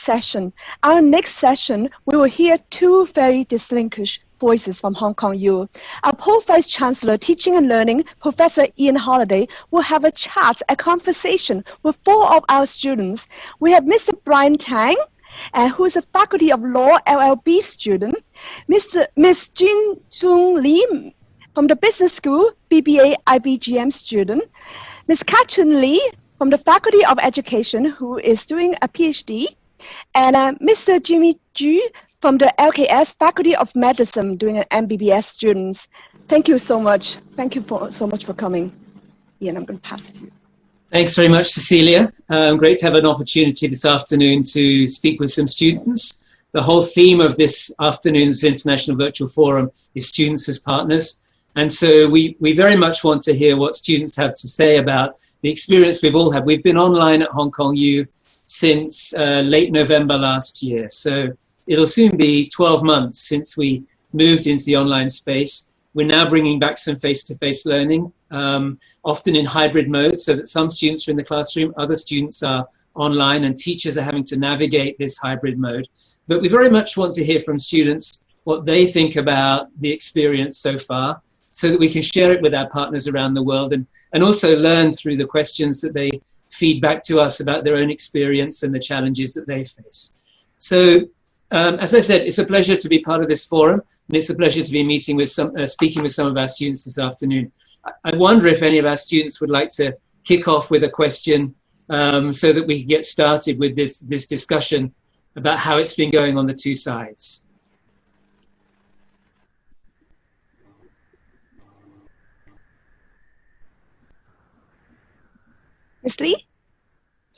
session. Our next session, we will hear two very distinguished voices from Hong Kong U. Our Pro-Vice Chancellor, Teaching and Learning, Professor Ian Holliday, will have a chat, a conversation with four of our students. We have Mr. Brian Tang, who is a Faculty of Law LLB student, Miss Jin Lee from the Business School, BBA IBGM student, Miss Katherine Lee from the Faculty of Education, who is doing a PhD, and Mr. Jimmy Ju from the LKS Faculty of Medicine doing an MBBS students. Thank you so much. Thank you so much for coming. Ian, I'm going to pass it to you. Thanks very much, Cecilia. Great to have an opportunity this afternoon to speak with some students. The whole theme of this afternoon's International Virtual Forum is students as partners. And so we very much want to hear what students have to say about the experience we've all had. We've been online at Hong Kong U since late November last year. So it'll soon be 12 months since we moved into the online space. We're now bringing back some face-to-face learning, often in hybrid mode, so that some students are in the classroom, other students are online, and teachers are having to navigate this hybrid mode. But we very much want to hear from students what they think about the experience so far, so that we can share it with our partners around the world and also learn through the questions that they feed back to us about their own experience and the challenges that they face. So, as I said, it's a pleasure to be part of this forum, and it's a pleasure to be meeting with speaking with some of our students this afternoon. I wonder if any of our students would like to kick off with a question so that we can get started with this discussion about how it's been going on the two sides. Ms. Lee?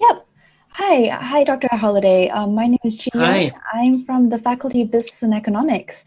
Yep. Hi, Dr. Holliday. My name is Chit. I'm from the Faculty of Business and Economics.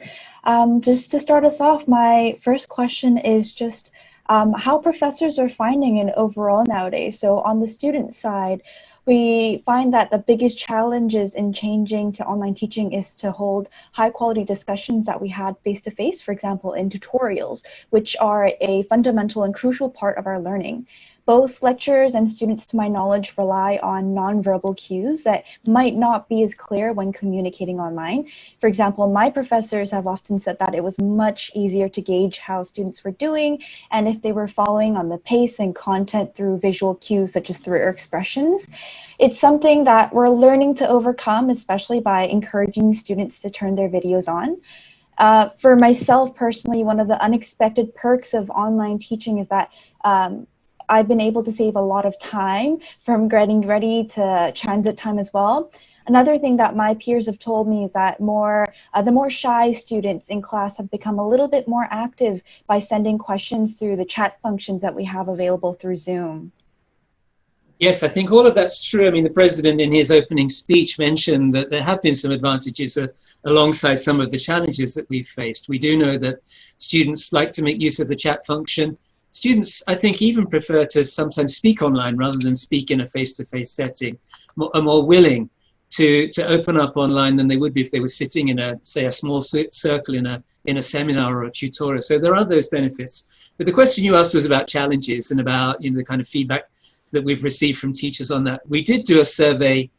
Just to start us off, my first question is just how professors are finding it overall nowadays. So on the student side, we find that the biggest challenges in changing to online teaching is to hold high quality discussions that we had face-to-face, for example, in tutorials, which are a fundamental and crucial part of our learning. Both lecturers and students, to my knowledge, rely on nonverbal cues that might not be as clear when communicating online. For example, my professors have often said that it was much easier to gauge how students were doing and if they were following on the pace and content through visual cues such as through expressions. It's something that we're learning to overcome, especially by encouraging students to turn their videos on. For myself personally, one of the unexpected perks of online teaching is that I've been able to save a lot of time from getting ready to transit time as well. Another thing that my peers have told me is that the more shy students in class have become a little bit more active by sending questions through the chat functions that we have available through Zoom. Yes, I think all of that's true. I mean, the president in his opening speech mentioned that there have been some advantages alongside some of the challenges that we've faced. We do know that students like to make use of the chat function. Students, I think, even prefer to sometimes speak online rather than speak in a face-to-face setting, are more willing to open up online than they would be if they were sitting in a small circle in a seminar or a tutorial. So there are those benefits. But the question you asked was about challenges and about the kind of feedback that we've received from teachers on that. We did do a survey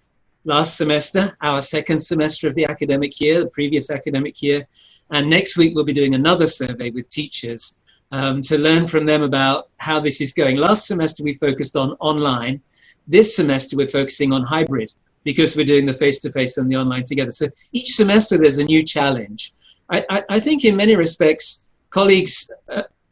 last semester, our second semester of the academic year, the previous academic year, and next week we'll be doing another survey with teachers to learn from them about how this is going. Last semester we focused on online. This semester we're focusing on hybrid because we're doing the face-to-face and the online together. So each semester there's a new challenge. I think in many respects, colleagues,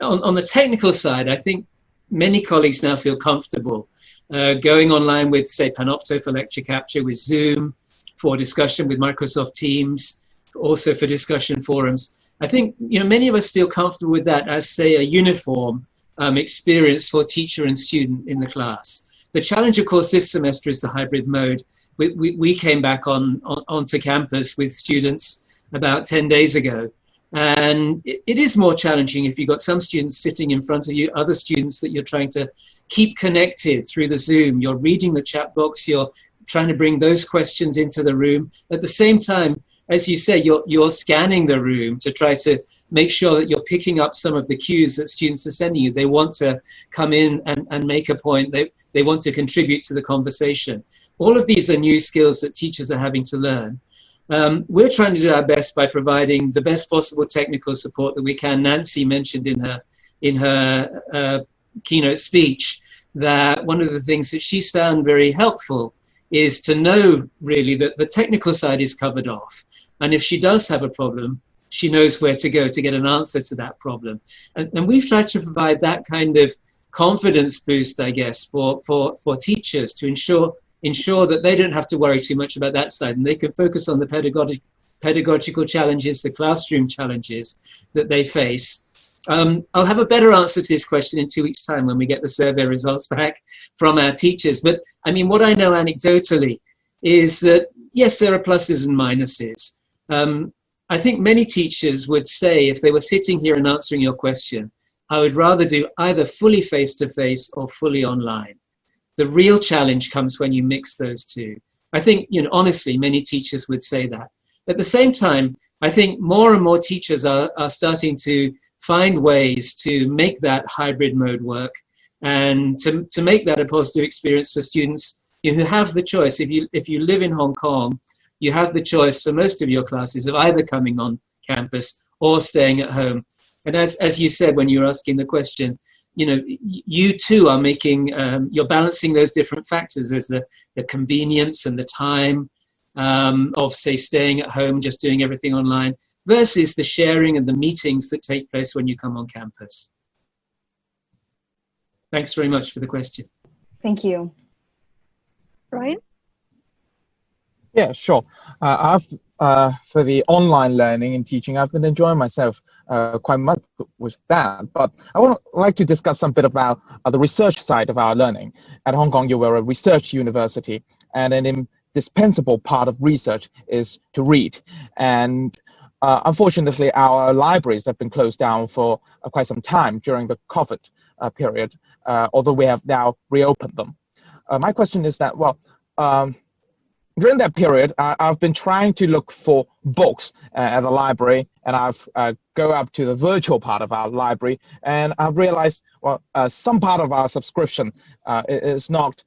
on the technical side, I think many colleagues now feel comfortable going online with, say, Panopto for lecture capture, with Zoom for discussion, with Microsoft Teams, also for discussion forums. I think many of us feel comfortable with that as, say, a uniform experience for teacher and student in the class. The challenge, of course, this semester is the hybrid mode. We came back onto campus with students about 10 days ago. And it is more challenging if you've got some students sitting in front of you, other students that you're trying to keep connected through the Zoom. You're reading the chat box, you're trying to bring those questions into the room. At the same time, as you say, you're scanning the room to try to make sure that you're picking up some of the cues that students are sending you. They want to come in and make a point. They want to contribute to the conversation. All of these are new skills that teachers are having to learn. We're trying to do our best by providing the best possible technical support that we can. Nancy mentioned in her keynote speech that one of the things that she's found very helpful is to know really that the technical side is covered off. And if she does have a problem, she knows where to go to get an answer to that problem. And we've tried to provide that kind of confidence boost, I guess, for teachers to ensure that they don't have to worry too much about that side, and they can focus on the pedagogical challenges, the classroom challenges that they face. I'll have a better answer to this question in 2 weeks' time when we get the survey results back from our teachers. But I mean, what I know anecdotally is that, yes, there are pluses and minuses. I think many teachers would say, if they were sitting here and answering your question, I would rather do either fully face-to-face or fully online. The real challenge comes when you mix those two. I think, honestly, many teachers would say that. At the same time, I think more and more teachers are starting to find ways to make that hybrid mode work and to make that a positive experience for students who have the choice. If you live in Hong Kong, you have the choice for most of your classes of either coming on campus or staying at home. And as you said when you were asking the question, you too are making, you're balancing those different factors. There's the convenience and the time of, say, staying at home, just doing everything online, versus the sharing and the meetings that take place when you come on campus. Thanks very much for the question. Thank you. Brian? Yeah, sure. For the online learning and teaching, I've been enjoying myself quite much with that. But I would like to discuss some bit about the research side of our learning. At Hong Kong, we're a research university, and an indispensable part of research is to read. And unfortunately, our libraries have been closed down for quite some time during the COVID period, although we have now reopened them. My question is that, during that period, I've been trying to look for books at the library, and I've go up to the virtual part of our library, and I've realized, some part of our subscription is not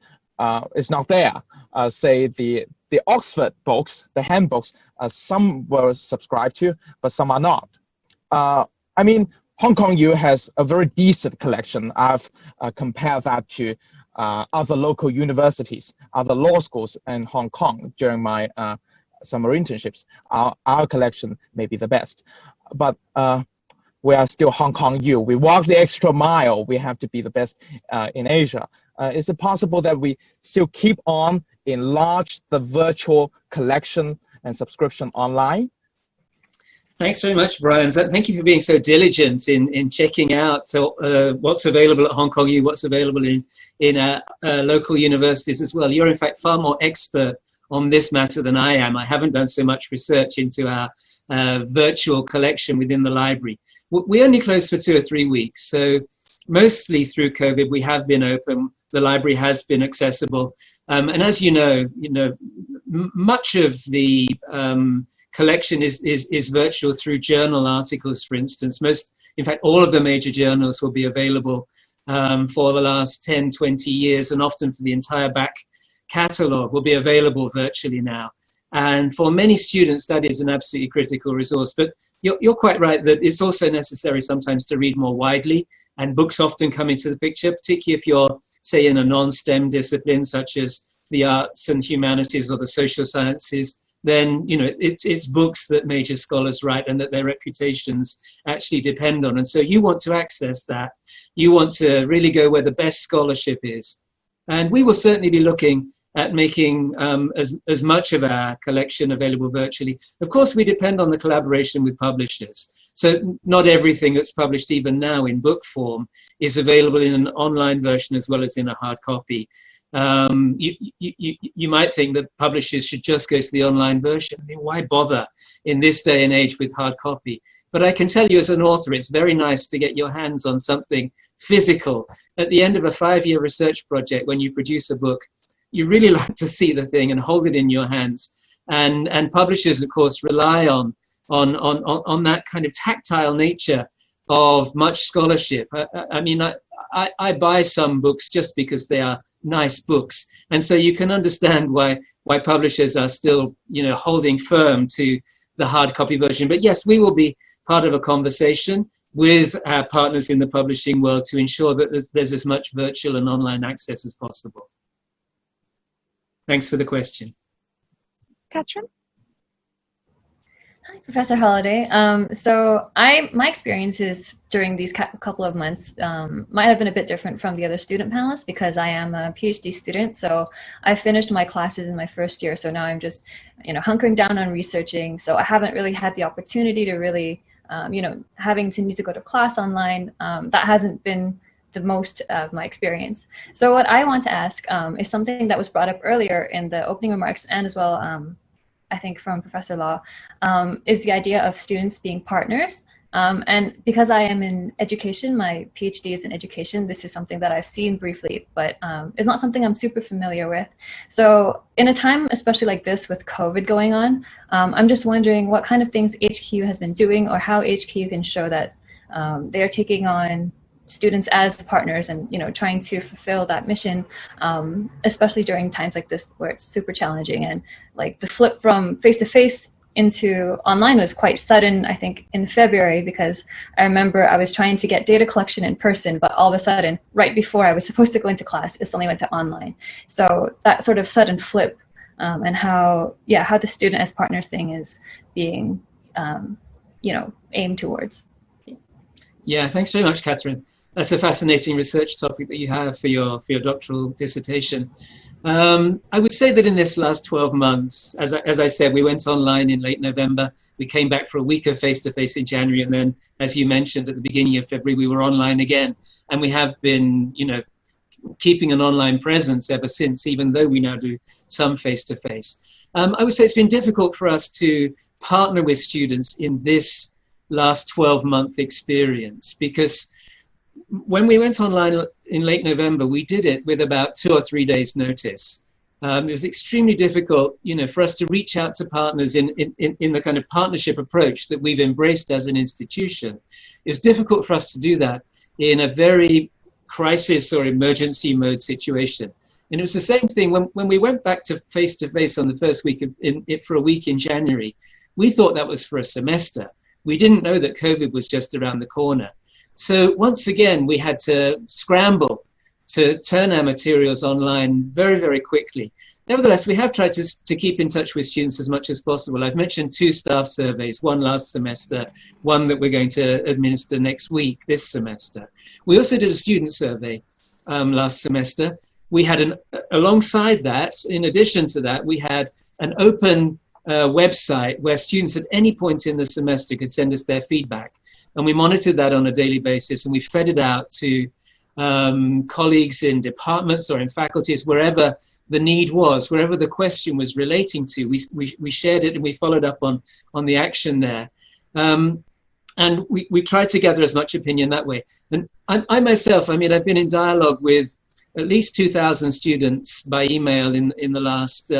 there. Say the Oxford books, the handbooks, some were subscribed to, but some are not. I mean, Hong Kong U has a very decent collection. I've compared that to other local universities, other law schools in Hong Kong during my summer internships. Our collection may be the best, but we are still Hong Kong U. We walk the extra mile. We have to be the best in Asia. Is it possible that we still keep on enlarge the virtual collection and subscription online? Thanks very much, Brian. Thank you for being so diligent in checking out what's available at Hong Kong U, what's available in local universities as well. You're in fact far more expert on this matter than I am. I haven't done so much research into our virtual collection within the library. We only closed for 2 or 3 weeks, so mostly through COVID we have been open. The library has been accessible, and as you know, much of the collection is virtual through journal articles, for instance. In fact, all of the major journals will be available for the last 10, 20 years, and often for the entire back catalogue will be available virtually now. And for many students, that is an absolutely critical resource. But you're quite right that it's also necessary sometimes to read more widely, and books often come into the picture, particularly if you're, say, in a non-STEM discipline such as the arts and humanities or the social sciences. Then it's books that major scholars write and that their reputations actually depend on. And so you want to access that. You want to really go where the best scholarship is. And we will certainly be looking at making as much of our collection available virtually. Of course, we depend on the collaboration with publishers. So not everything that's published even now in book form is available in an online version as well as in a hard copy. You might think that publishers should just go to the online version. I mean, why bother in this day and age with hard copy? But I can tell you as an author, it's very nice to get your hands on something physical. At the end of a 5-year research project, when you produce a book, you really like to see the thing and hold it in your hands. And publishers, of course, rely on that kind of tactile nature of much scholarship. I mean, I buy some books just because they are nice books. And so you can understand why publishers are still, holding firm to the hard copy version. But yes, we will be part of a conversation with our partners in the publishing world to ensure that there's as much virtual and online access as possible. Thanks for the question. Katherine? Hi, Professor Holliday. My experiences during these couple of months might have been a bit different from the other student panelists because I am a PhD student. So I finished my classes in my first year. So now I'm just, hunkering down on researching. So I haven't really had the opportunity to really, having to need to go to class online. That hasn't been the most of my experience. So what I want to ask is something that was brought up earlier in the opening remarks and as well, I think from Professor Law, is the idea of students being partners. And because I am in education, my PhD is in education, this is something that I've seen briefly, but it's not something I'm super familiar with. So in a time, especially like this with COVID going on, I'm just wondering what kind of things HKU has been doing or how HKU can show that they are taking on students as partners and trying to fulfill that mission, especially during times like this where it's super challenging. And like the flip from face-to-face into online was quite sudden, I think in February, because I remember I was trying to get data collection in person, but all of a sudden right before I was supposed to go into class, it suddenly went to online. So that sort of sudden flip and how the student as partners thing is being aimed towards. Yeah, thanks very much, Katherine. That's a fascinating research topic that you have for your doctoral dissertation. I would say that in this last 12 months, as I said, we went online in late November. We came back for a week of face-to-face in January. And then, as you mentioned, at the beginning of February, we were online again. And we have been, keeping an online presence ever since, even though we now do some face-to-face. I would say it's been difficult for us to partner with students in this last 12-month experience because when we went online in late November, we did it with about 2 or 3 days notice. It was extremely difficult, for us to reach out to partners in the kind of partnership approach that we've embraced as an institution. It was difficult for us to do that in a very crisis or emergency mode situation. And it was the same thing when we went back to face-to-face on the first week for a week in January. We thought that was for a semester. We didn't know that COVID was just around the corner. So once again, we had to scramble to turn our materials online very, very quickly. Nevertheless, we have tried to keep in touch with students as much as possible. I've mentioned 2 staff surveys, one last semester, one that we're going to administer next week, this semester. We also did a student survey last semester. We had alongside that, in addition to that, we had an open website where students at any point in the semester could send us their feedback. And we monitored that on a daily basis, and we fed it out to colleagues in departments or in faculties, wherever the need was, wherever the question was relating to. We shared it and we followed up on the action there. And we tried to gather as much opinion that way. And I myself, I've been in dialogue with at least 2,000 students by email in the last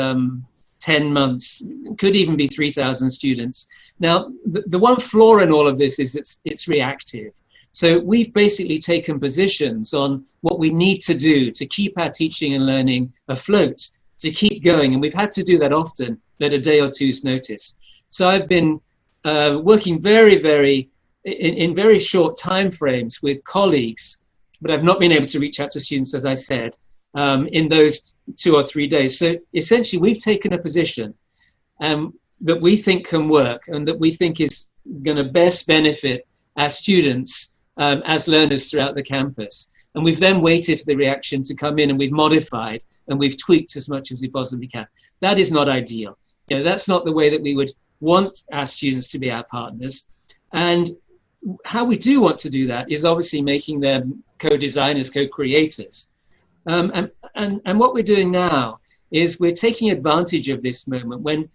10 months, could even be 3,000 students. Now, the one flaw in all of this is it's reactive. So we've basically taken positions on what we need to do to keep our teaching and learning afloat, to keep going. And we've had to do that often at a day or two's notice. So I've been working in very short time frames with colleagues, but I've not been able to reach out to students, as I said, in those 2 or 3 days. So essentially, we've taken a position that we think can work and that we think is going to best benefit our students as learners throughout the campus. And we've then waited for the reaction to come in, and we've modified and we've tweaked as much as we possibly can. That is not ideal. That's not the way that we would want our students to be our partners. And how we do want to do that is obviously making them co-designers, co-creators. And what we're doing now is we're taking advantage of this moment when,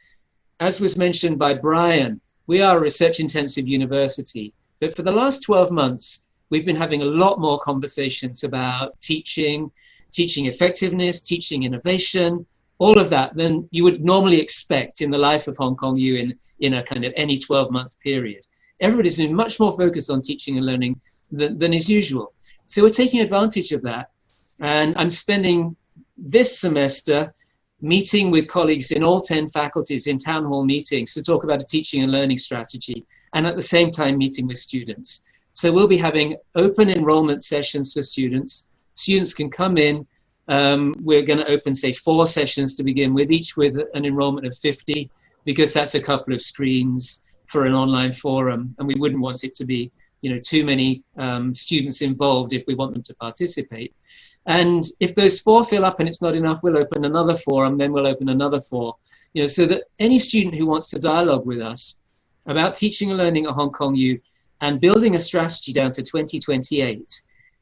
as was mentioned by Brian, we are a research-intensive university. But for the last 12 months, we've been having a lot more conversations about teaching effectiveness, teaching innovation, all of that than you would normally expect in the life of Hong Kong U in a kind of any 12-month period. Everybody's been much more focused on teaching and learning than is usual. So we're taking advantage of that. And I'm spending this semester meeting with colleagues in all 10 faculties in town hall meetings to talk about a teaching and learning strategy, and at the same time meeting with students. So we'll be having open enrollment sessions for students. Students can come in. We're going to open, say, 4 sessions to begin with, each with an enrollment of 50, because that's a couple of screens for an online forum, and we wouldn't want it to be, too many students involved if we want them to participate. And if those 4 fill up and it's not enough, we'll open another forum, then we'll open another 4, so that any student who wants to dialogue with us about teaching and learning at Hong Kong U and building a strategy down to 2028,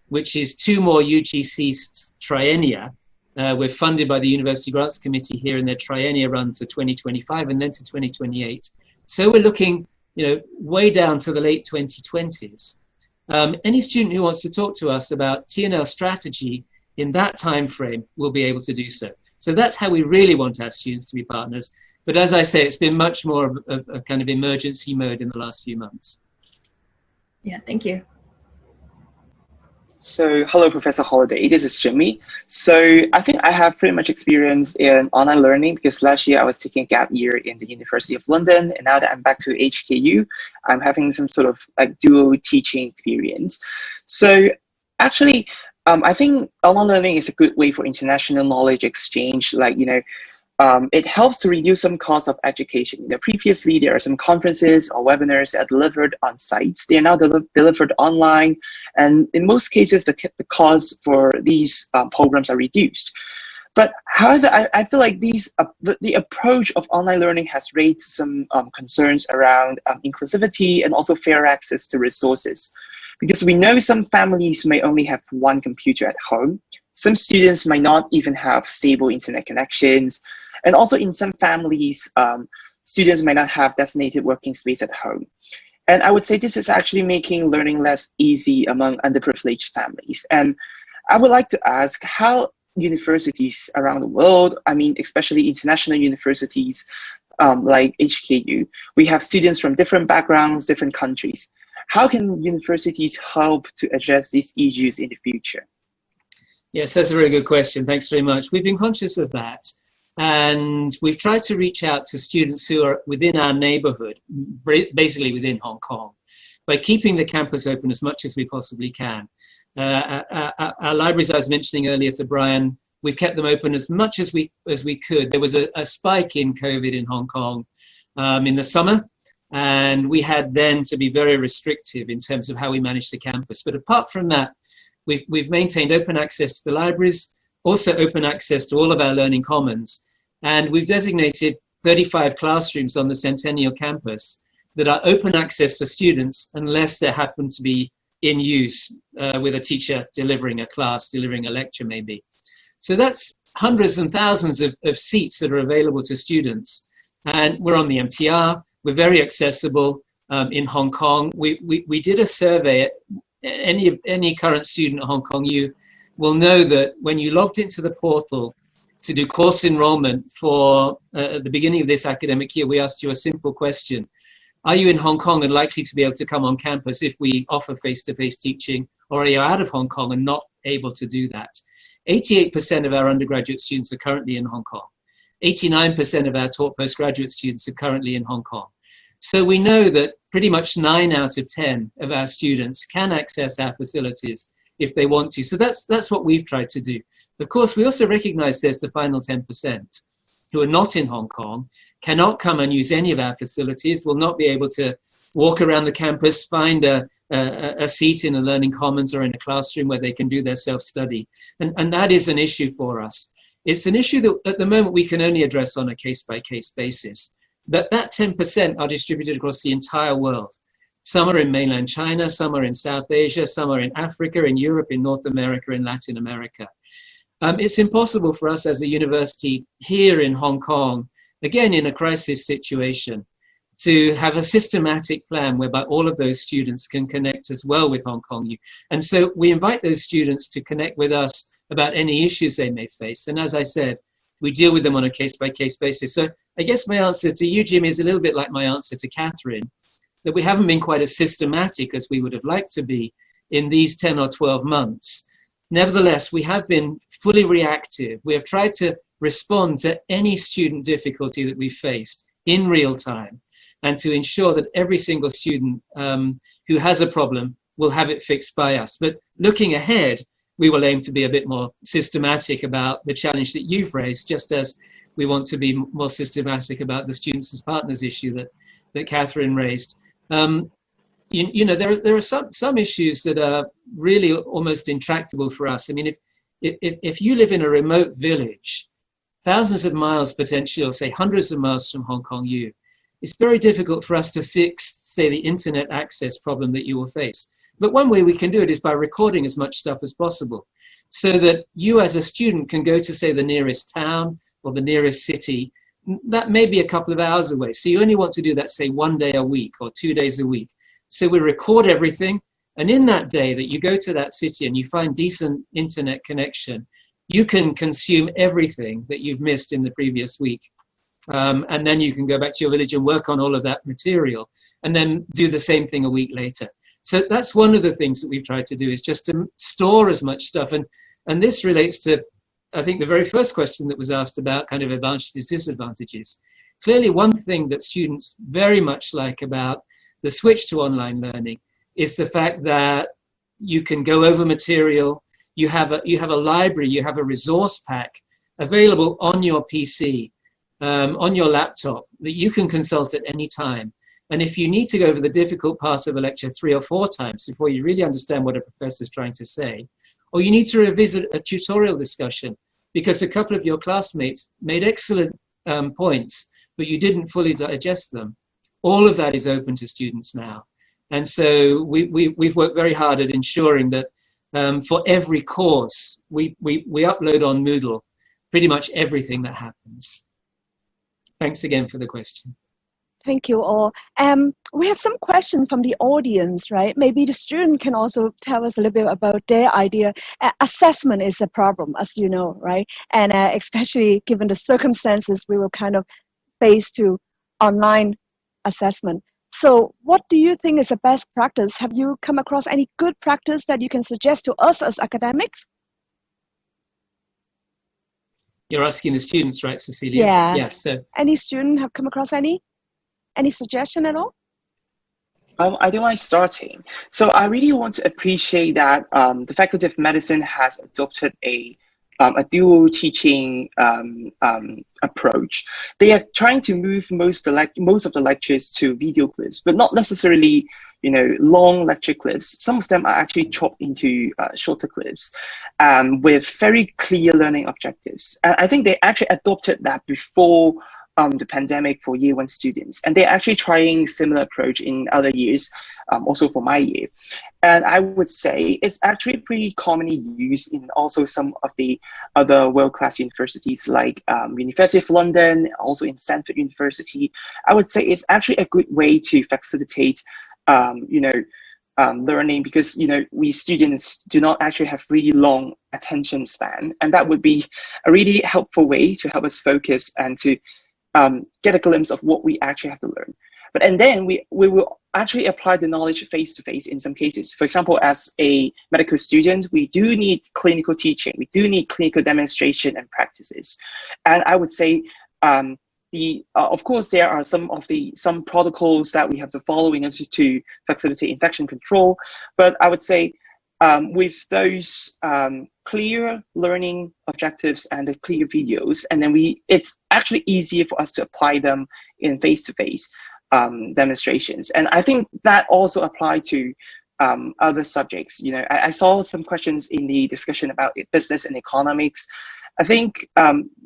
which is 2 more UGC triennia. We're funded by the University Grants Committee here, and their triennia run to 2025 and then to 2028. So we're looking, way down to the late 2020s. Any student who wants to talk to us about T&L strategy in that time frame will be able to do so. So that's how we really want our students to be partners. But as I say, it's been much more of a kind of emergency mode in the last few months. Yeah, thank you. So, hello, Professor Holliday. This is Jimmy. So, I think I have pretty much experience in online learning because last year I was taking a gap year in the University of London, and now that I'm back to HKU, I'm having some sort of like dual teaching experience. So, actually, I think online learning is a good way for international knowledge exchange. It helps to reduce some costs of education. Previously, there are some conferences or webinars that are delivered on sites. They are now delivered online. And in most cases, the costs for these programs are reduced. But however, I feel like the approach of online learning has raised some concerns around inclusivity and also fair access to resources. Because we know some families may only have 1 computer at home. Some students might not even have stable internet connections. And also in some families, students might not have designated working space at home. And I would say this is actually making learning less easy among underprivileged families. And I would like to ask how universities around the world, especially international universities like HKU, we have students from different backgrounds, different countries. How can universities help to address these issues in the future? Yes, that's a very good question. Thanks very much. We've been conscious of that. And we've tried to reach out to students who are within our neighborhood, basically within Hong Kong, by keeping the campus open as much as we possibly can. Our libraries, I was mentioning earlier to Brian, we've kept them open as much as we could. There was a spike in COVID in Hong Kong in the summer, and we had then to be very restrictive in terms of how we managed the campus. But apart from that, we've maintained open access to the libraries, also open access to all of our learning commons. And we've designated 35 classrooms on the Centennial campus that are open access for students unless they happen to be in use with a teacher delivering a class, delivering a lecture maybe. So that's hundreds and thousands of seats that are available to students. And we're on the MTR, we're very accessible in Hong Kong. We did a survey. Any current student at Hong Kong U will know that when you logged into the portal to do course enrollment for at the beginning of this academic year, we asked you a simple question. Are you in Hong Kong and likely to be able to come on campus if we offer face-to-face teaching, or are you out of Hong Kong and not able to do that? 88% of our undergraduate students are currently in Hong Kong. 89% of our taught postgraduate students are currently in Hong Kong. So we know that pretty much 9 out of 10 of our students can access our facilities if they want to. So that's what we've tried to do. Of course, we also recognize there's the final 10% who are not in Hong Kong, cannot come and use any of our facilities, will not be able to walk around the campus, find a seat in a learning commons or in a classroom where they can do their self-study. And that is an issue for us. It's an issue that at the moment we can only address on a case-by-case basis. But that 10% are distributed across the entire world. Some are in mainland China, some are in South Asia, some are in Africa, in Europe, in North America, in Latin America. It's impossible for us as a university here in Hong Kong, again in a crisis situation, to have a systematic plan whereby all of those students can connect as well with Hong Kong U. And so we invite those students to connect with us about any issues they may face. And as I said, we deal with them on a case-by-case basis. So I guess my answer to you, Jim, is a little bit like my answer to Katherine, that we haven't been quite as systematic as we would have liked to be in these 10 or 12 months. Nevertheless, we have been fully reactive. We have tried to respond to any student difficulty that we faced in real time, and to ensure that every single student who has a problem will have it fixed by us. But looking ahead, we will aim to be a bit more systematic about the challenge that you've raised, just as we want to be more systematic about the students as partners issue that Katherine raised. You know, there are some issues that are really almost intractable for us. I mean, if you live in a remote village, thousands of miles potentially, or say hundreds of miles from Hong Kong U, it's very difficult for us to fix, say, the internet access problem that you will face. But one way we can do it is by recording as much stuff as possible, so that you as a student can go to, say, the nearest town or the nearest city. That may be a couple of hours away. So you only want to do that, say, 1 day a week or 2 days a week. So we record everything. And in that day that you go to that city and you find decent internet connection, you can consume everything that you've missed in the previous week. And then you can go back to your village and work on all of that material, and then do the same thing a week later. So that's one of the things that we've tried to do, is just to store as much stuff. And this relates to, I think, the very first question that was asked about kind of advantages, disadvantages. Clearly, one thing that students very much like about the switch to online learning is the fact that you can go over material, you have a library, you have a resource pack available on your PC, on your laptop, that you can consult at any time. And if you need to go over the difficult parts of a lecture 3 or 4 times before you really understand what a professor is trying to say, or you need to revisit a tutorial discussion because a couple of your classmates made excellent points, but you didn't fully digest them, all of that is open to students now. And so we've worked very hard at ensuring that for every course, we upload on Moodle pretty much everything that happens. Thanks again for the question. Thank you all. We have some questions from the audience, right? Maybe the student can also tell us a little bit about their idea. Assessment is a problem, as you know, right? And especially given the circumstances, we were kind of based to online assessment. So what do you think is the best practice? Have you come across any good practice that you can suggest to us as academics? You're asking the students, right, Cecilia? Yeah. Yes. So any student have come across any suggestion at all? I don't mind starting. So I really want to appreciate that the Faculty of Medicine has adopted a dual teaching approach. They are trying to move most of the lectures to video clips, but not necessarily, you know, long lecture clips. Some of them are actually chopped into shorter clips with very clear learning objectives. And I think they actually adopted that before the pandemic for year 1 students, and they're actually trying similar approach in other years, also for my year. And I would say it's actually pretty commonly used in also some of the other world-class universities like University of London, also in Stanford University. I would say it's actually a good way to facilitate, learning, because, you know, we students do not actually have really long attention span, and that would be a really helpful way to help us focus and to get a glimpse of what we actually have to learn. And then we will actually apply the knowledge face-to-face in some cases. For example, as a medical student, we do need clinical teaching. We do need clinical demonstration and practices. And I would say, of course, there are some protocols that we have to follow in order to facilitate infection control. But I would say, with those clear learning objectives and the clear videos, and then it's actually easier for us to apply them in face-to-face demonstrations. And I think that also applies to other subjects. You know, I saw some questions in the discussion about business and economics. I think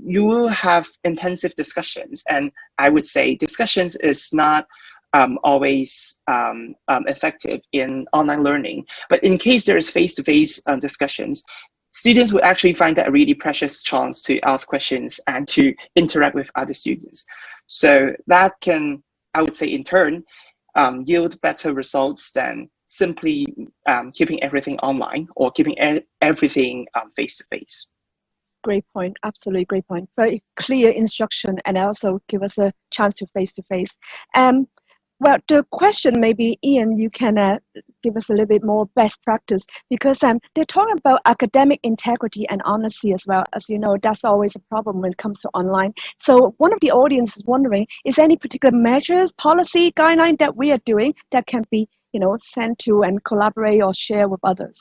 you will have intensive discussions, and I would say discussions is not always effective in online learning. But in case there is face-to-face discussions, students would actually find that a really precious chance to ask questions and to interact with other students. So that can, I would say, in turn, yield better results than simply keeping everything online or keeping everything face-to-face. Great point, absolutely great point. Very clear instruction, and also give us a chance to face-to-face. Well, the question maybe, Ian, you can give us a little bit more best practice because they're talking about academic integrity and honesty as well. As you know, that's always a problem when it comes to online. So one of the audience is wondering, is there any particular measures, policy, guideline that we are doing that can be, sent to and collaborate or share with others?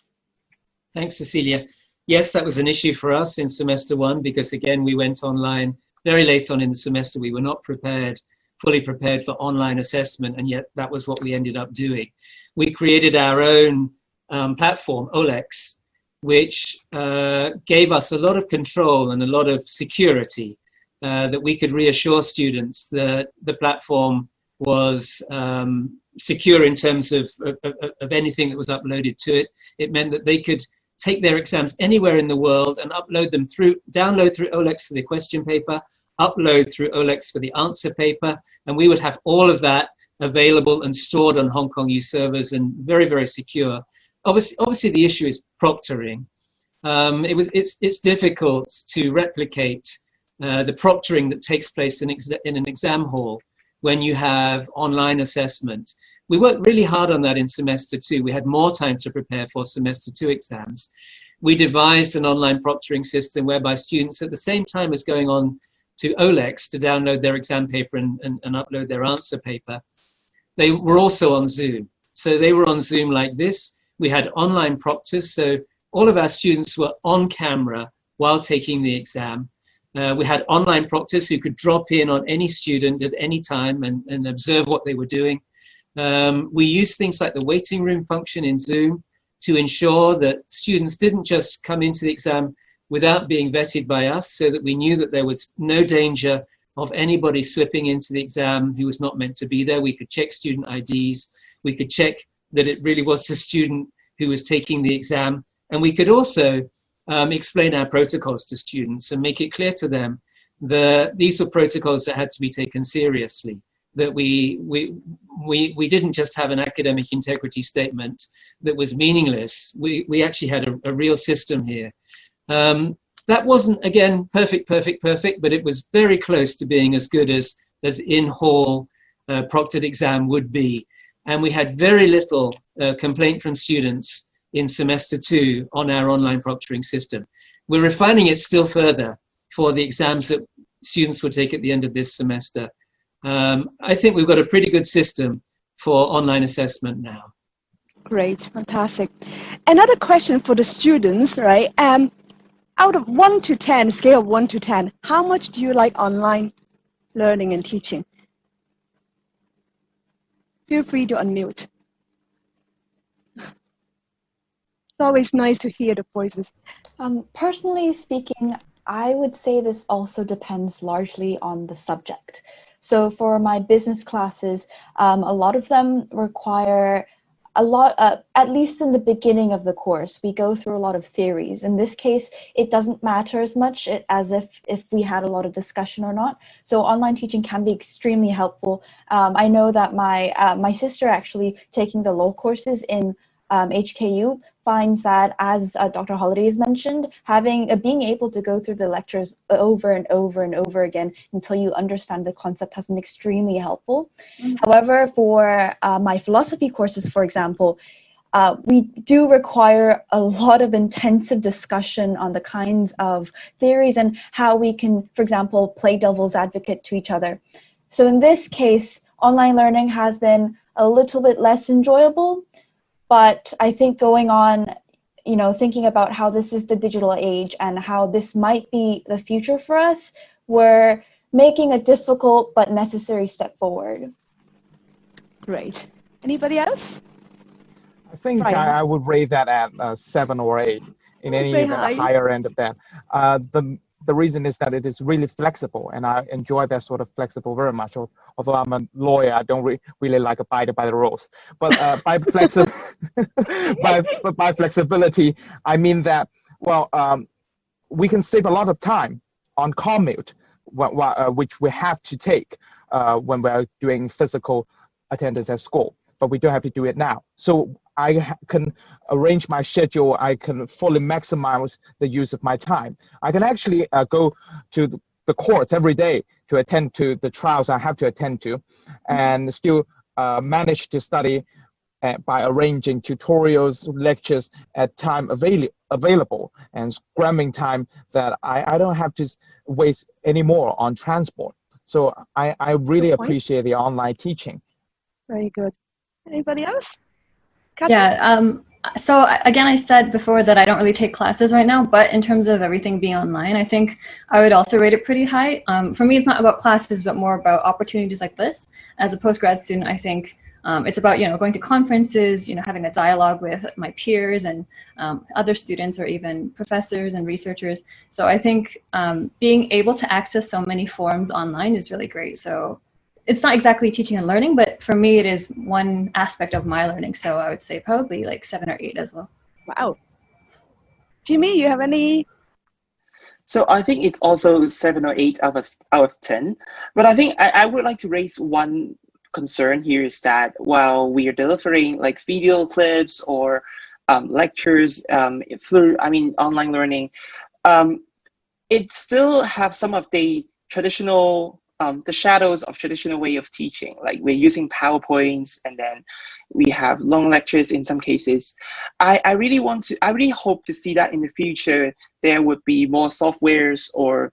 Thanks, Cecilia. Yes, that was an issue for us in semester one because, again, we went online very late on in the semester. We were not fully prepared for online assessment, and yet that was what we ended up doing. We created our own platform, OLEX, which gave us a lot of control and a lot of security that we could reassure students that the platform was secure in terms of anything that was uploaded to it. It meant that they could take their exams anywhere in the world and download through OLEX for the question paper, upload through OLEX for the answer paper, and we would have all of that available and stored on Hong Kong U servers and very, very secure. Obviously the issue is proctoring. It's difficult to replicate the proctoring that takes place in an exam hall when you have online assessment. We worked really hard on that in semester two. We had more time to prepare for semester two exams. We devised an online proctoring system whereby students at the same time as going on to OLEX to download their exam paper and upload their answer paper, they were also on Zoom. So they were on Zoom like this. We had online proctors, so all of our students were on camera while taking the exam. We had online proctors who could drop in on any student at any time and observe what they were doing. We used things like the waiting room function in Zoom to ensure that students didn't just come into the exam without being vetted by us, so that we knew that there was no danger of anybody slipping into the exam who was not meant to be there. We could check student IDs. We could check that it really was the student who was taking the exam. And we could also explain our protocols to students and make it clear to them that these were protocols that had to be taken seriously, that we didn't just have an academic integrity statement that was meaningless. We actually had a real system here. That wasn't, again, perfect, but it was very close to being as good as in-hall proctored exam would be. And we had very little complaint from students in semester two on our online proctoring system. We're refining it still further for the exams that students will take at the end of this semester. I think we've got a pretty good system for online assessment now. Great, fantastic. Another question for the students, right? Out of 1 to 10, scale of 1 to 10, how much do you like online learning and teaching? Feel free to unmute. It's always nice to hear the voices. Personally speaking, I would say this also depends largely on the subject. So for my business classes, a lot of them require a lot, at least in the beginning of the course, we go through a lot of theories. In this case, it doesn't matter as much as if we had a lot of discussion or not. So online teaching can be extremely helpful. I know that my sister actually taking the law courses in HKU finds that, as Dr. Holliday has mentioned, being able to go through the lectures over and over and over again until you understand the concept has been extremely helpful. Mm-hmm. However, for my philosophy courses, for example, we do require a lot of intensive discussion on the kinds of theories and how we can, for example, play devil's advocate to each other. So in this case, online learning has been a little bit less enjoyable. But I think going on, thinking about how this is the digital age and how this might be the future for us, we're making a difficult but necessary step forward. Great. Anybody else? I think I would rate that at 7 or 8 in any even higher end of that. The reason is that it is really flexible, and I enjoy that sort of flexible very much. Although I'm a lawyer, I don't really like abiding by the rules. But by flexibility, I mean that we can save a lot of time on commute, which we have to take when we're doing physical attendance at school. But we don't have to do it now. So I can arrange my schedule. I can fully maximize the use of my time. I can actually go to the courts every day to attend to the trials I have to attend to, and still manage to study by arranging tutorials, lectures at time available and scrambling time that I don't have to waste any more on transport. So I really appreciate the online teaching. Very good. Anybody else? Yeah. So again, I said before that I don't really take classes right now, but in terms of everything being online, I think I would also rate it pretty high. For me, it's not about classes, but more about opportunities like this. As a postgrad student, I think it's about, going to conferences, having a dialogue with my peers and other students or even professors and researchers. So I think being able to access so many forms online is really great. So it's not exactly teaching and learning, but for me, it is one aspect of my learning. So I would say probably like 7 or 8 as well. Wow. Jimmy, you have any? So I think it's also 7 or 8 out of 10. But I think I would like to raise one concern here is that while we are delivering like video clips or lectures through, online learning, it still have some of the traditional the shadows of traditional way of teaching. Like we're using PowerPoints and then we have long lectures in some cases. I really hope to see that in the future there would be more softwares or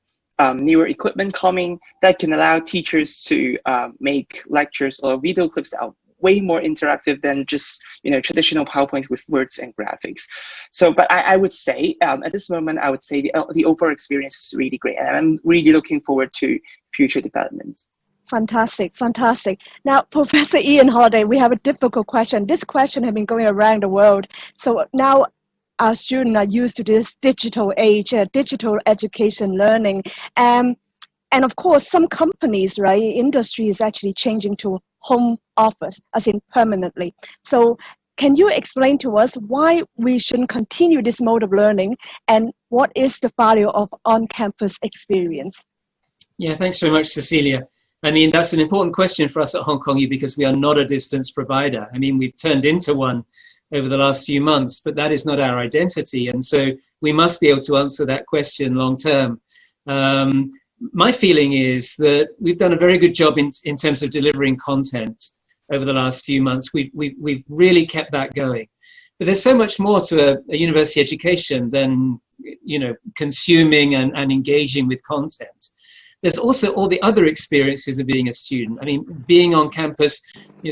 newer equipment coming that can allow teachers to make lectures or video clips that are way more interactive than just traditional PowerPoints with words and graphics. So, but I would say at this moment, I would say the overall experience is really great, and I'm really looking forward to future developments. Fantastic, fantastic. Now, Professor Ian Holliday, we have a difficult question. This question has been going around the world. So now our students are used to this digital age, digital education learning. And of course, some companies, right, industry is actually changing to home office, as in permanently. So can you explain to us why we shouldn't continue this mode of learning and what is the value of on-campus experience? Yeah, thanks very much, Cecilia. That's an important question for us at Hong Kong U because we are not a distance provider. We've turned into one over the last few months, but that is not our identity. And so we must be able to answer that question long term. My feeling is that we've done a very good job in terms of delivering content over the last few months. We've really kept that going. But there's so much more to a university education than consuming and engaging with content. There's also all the other experiences of being a student. Being on campus,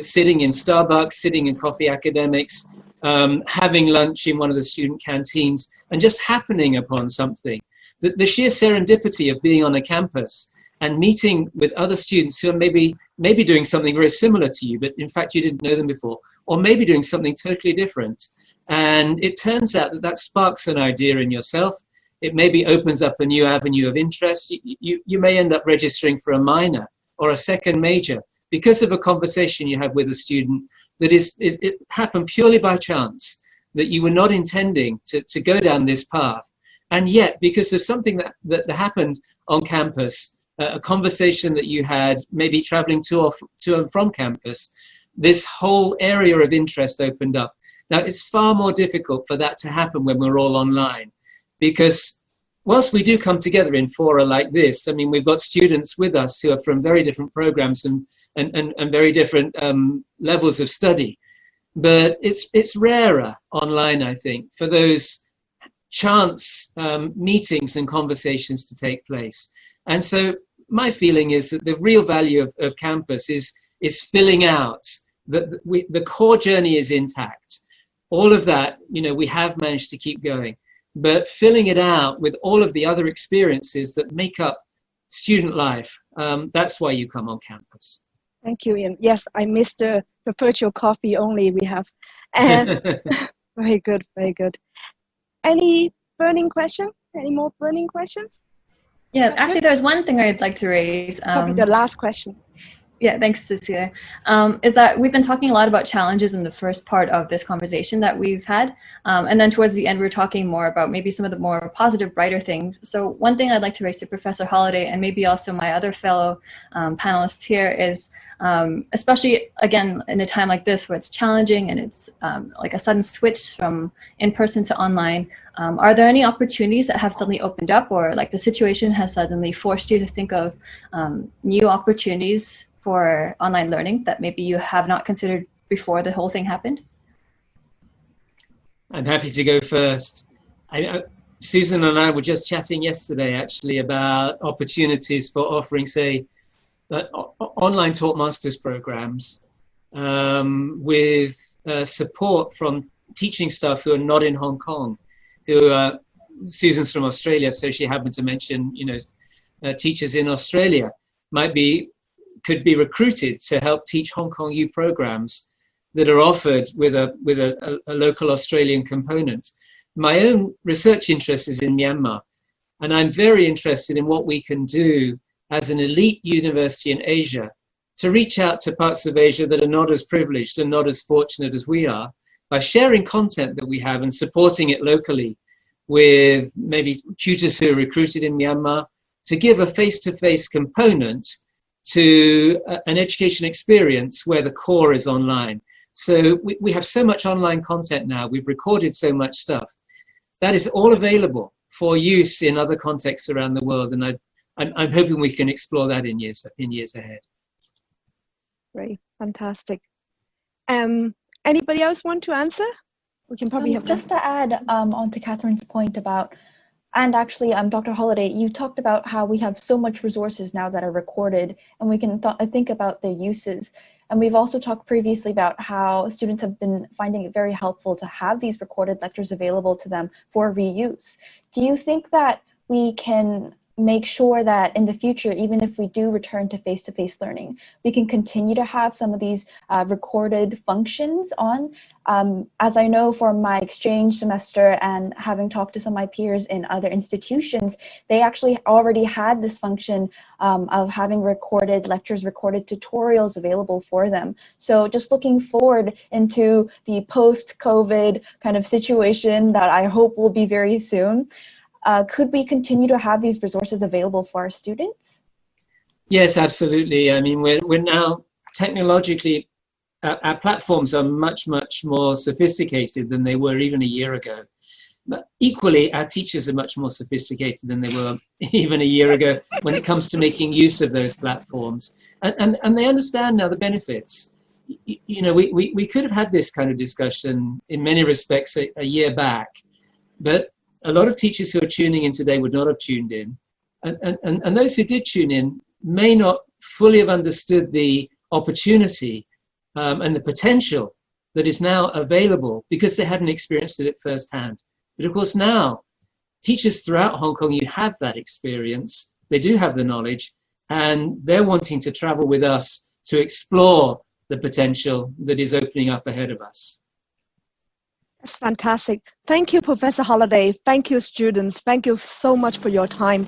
sitting in Starbucks, sitting in Coffee Academics, having lunch in one of the student canteens, and just happening upon something. The sheer serendipity of being on a campus and meeting with other students who are maybe doing something very similar to you, but in fact you didn't know them before, or maybe doing something totally different. And it turns out that sparks an idea in yourself. It maybe opens up a new avenue of interest. You may end up registering for a minor or a second major because of a conversation you have with a student that it happened purely by chance, that you were not intending to go down this path. And yet, because of something that happened on campus, a conversation that you had, maybe traveling to and from campus, this whole area of interest opened up. Now, it's far more difficult for that to happen when we're all online, because whilst we do come together in fora like this, we've got students with us who are from very different programs and very different levels of study. But it's rarer online, I think, for those chance meetings and conversations to take place. And so my feeling is that the real value of campus is filling out. The core journey is intact. All of that, we have managed to keep going. But filling it out with all of the other experiences that make up student life, that's why you come on campus. Thank you, Ian. Yes, I missed the virtual coffee only we have. And very good, very good. Any burning question? Any more burning questions? Yeah, actually, there's one thing I'd like to raise. Probably the last question. Yeah, thanks, Cecilia. Is that we've been talking a lot about challenges in the first part of this conversation that we've had. And then towards the end, we were talking more about maybe some of the more positive, brighter things. So one thing I'd like to raise to Professor Holliday and maybe also my other fellow panelists here is, especially, again, in a time like this where it's challenging and it's like a sudden switch from in-person to online, are there any opportunities that have suddenly opened up, or like the situation has suddenly forced you to think of new opportunities for online learning that maybe you have not considered before the whole thing happened? I'm happy to go first. Susan and I were just chatting yesterday actually about opportunities for offering, say, online taught masters programs with support from teaching staff who are not in Hong Kong, who Susan's from Australia, so she happened to mention, teachers in Australia could be recruited to help teach Hong Kong U programs that are offered with a local Australian component. My own research interest is in Myanmar, and I'm very interested in what we can do as an elite university in Asia to reach out to parts of Asia that are not as privileged and not as fortunate as we are, by sharing content that we have and supporting it locally with maybe tutors who are recruited in Myanmar, to give a face-to-face component to an education experience where the core is online. So we have so much online content now, we've recorded so much stuff. That is all available for use in other contexts around the world, and I'm hoping we can explore that in years ahead. Great, fantastic. Anybody else want to answer? We can probably have just to add on to Catherine's point about, and actually, Dr. Holliday, you talked about how we have so much resources now that are recorded, and we can think about their uses. And we've also talked previously about how students have been finding it very helpful to have these recorded lectures available to them for reuse. Do you think that we can make sure that in the future, even if we do return to face-to-face learning, we can continue to have some of these recorded functions on? As I know from my exchange semester and having talked to some of my peers in other institutions, they actually already had this function of having recorded lectures, recorded tutorials available for them. So just looking forward into the post-COVID kind of situation that I hope will be very soon, could we continue to have these resources available for our students? Yes, absolutely. I mean, we're now technologically, our platforms are much, much more sophisticated than they were even a year ago. But equally, our teachers are much more sophisticated than they were even a year ago when it comes to making use of those platforms. And they understand now the benefits. We could have had this kind of discussion in many respects a year back, but a lot of teachers who are tuning in today would not have tuned in. And those who did tune in may not fully have understood the opportunity and the potential that is now available because they hadn't experienced it firsthand. But of course now, teachers throughout Hong Kong, you have that experience, they do have the knowledge, and they're wanting to travel with us to explore the potential that is opening up ahead of us. That's fantastic. Thank you, Professor Holliday. Thank you, students. Thank you so much for your time.